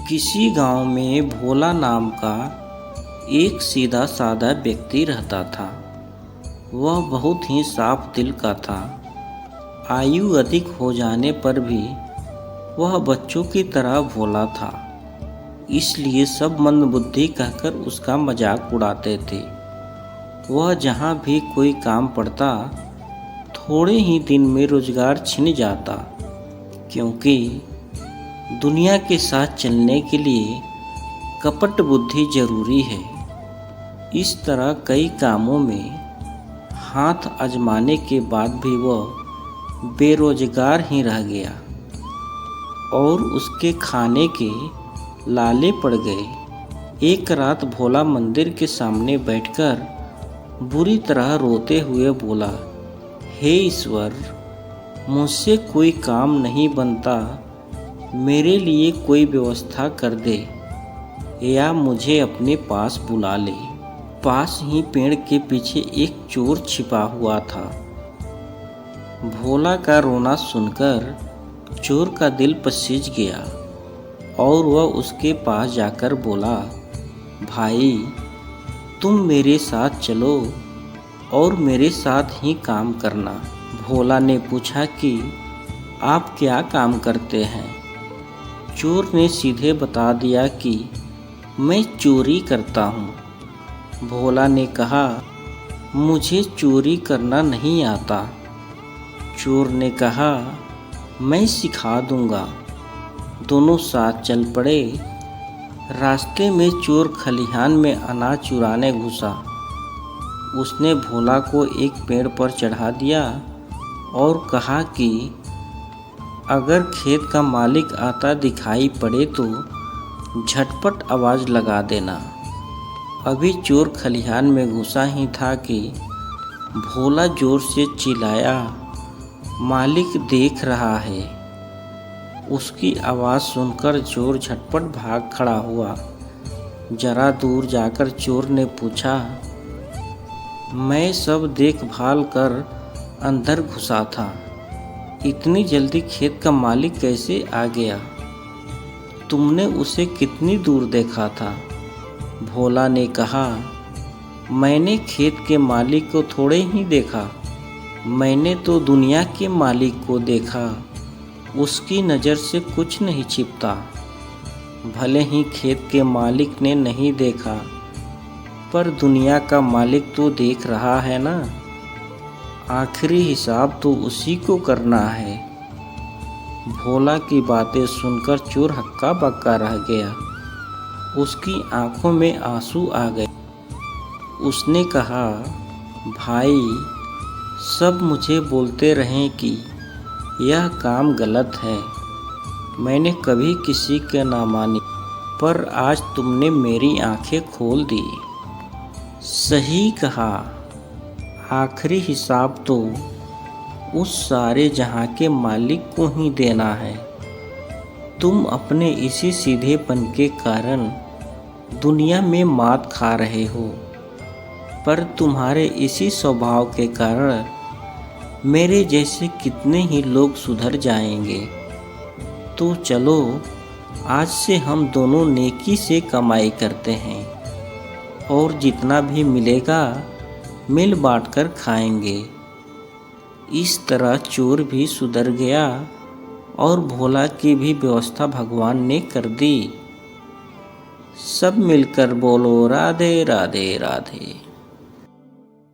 किसी गांव में भोला नाम का एक सीधा साधा व्यक्ति रहता था। वह बहुत ही साफ दिल का था। आयु अधिक हो जाने पर भी वह बच्चों की तरह भोला था, इसलिए सब मंदबुद्धि कहकर उसका मजाक उड़ाते थे। वह जहाँ भी कोई काम पड़ता, थोड़े ही दिन में रोजगार छिन जाता, क्योंकि दुनिया के साथ चलने के लिए कपट बुद्धि जरूरी है। इस तरह कई कामों में हाथ आजमाने के बाद भी वह बेरोजगार ही रह गया और उसके खाने के लाले पड़ गए। एक रात भोला मंदिर के सामने बैठकर बुरी तरह रोते हुए बोला, हे ईश्वर, मुझसे कोई काम नहीं बनता, मेरे लिए कोई व्यवस्था कर दे या मुझे अपने पास बुला ले। पास ही पेड़ के पीछे एक चोर छिपा हुआ था। भोला का रोना सुनकर चोर का दिल पसीज गया और वह उसके पास जाकर बोला, भाई, तुम मेरे साथ चलो और मेरे साथ ही काम करना। भोला ने पूछा कि आप क्या काम करते हैं? चोर ने सीधे बता दिया कि मैं चोरी करता हूँ। भोला ने कहा, मुझे चोरी करना नहीं आता। चोर ने कहा, मैं सिखा दूंगा। दोनों साथ चल पड़े। रास्ते में चोर खलिहान में अनाज चुराने घुसा। उसने भोला को एक पेड़ पर चढ़ा दिया और कहा कि अगर खेत का मालिक आता दिखाई पड़े तो झटपट आवाज़ लगा देना। अभी चोर खलिहान में घुसा ही था कि भोला जोर से चिल्लाया, मालिक देख रहा है। उसकी आवाज़ सुनकर चोर झटपट भाग खड़ा हुआ। जरा दूर जाकर चोर ने पूछा, मैं सब देखभाल कर अंदर घुसा था, इतनी जल्दी खेत का मालिक कैसे आ गया? तुमने उसे कितनी दूर देखा था? भोला ने कहा, मैंने खेत के मालिक को थोड़े ही देखा, मैंने तो दुनिया के मालिक को देखा। उसकी नज़र से कुछ नहीं छिपता। भले ही खेत के मालिक ने नहीं देखा, पर दुनिया का मालिक तो देख रहा है ना। आखिरी हिसाब तो उसी को करना है। भोला की बातें सुनकर चोर हक्का बक्का रह गया। उसकी आंखों में आंसू आ गए। उसने कहा, भाई, सब मुझे बोलते रहें कि यह काम गलत है, मैंने कभी किसी का ना मानी, पर आज तुमने मेरी आंखें खोल दी। सही कहा, आखिरी हिसाब तो उस सारे जहां के मालिक को ही देना है। तुम अपने इसी सीधेपन के कारण दुनिया में मात खा रहे हो, पर तुम्हारे इसी स्वभाव के कारण मेरे जैसे कितने ही लोग सुधर जाएंगे। तो चलो, आज से हम दोनों नेकी से कमाई करते हैं और जितना भी मिलेगा मिल बांट कर खाएंगे। इस तरह चोर भी सुधर गया और भोला की भी व्यवस्था भगवान ने कर दी। सब मिलकर बोलो, राधे राधे राधे।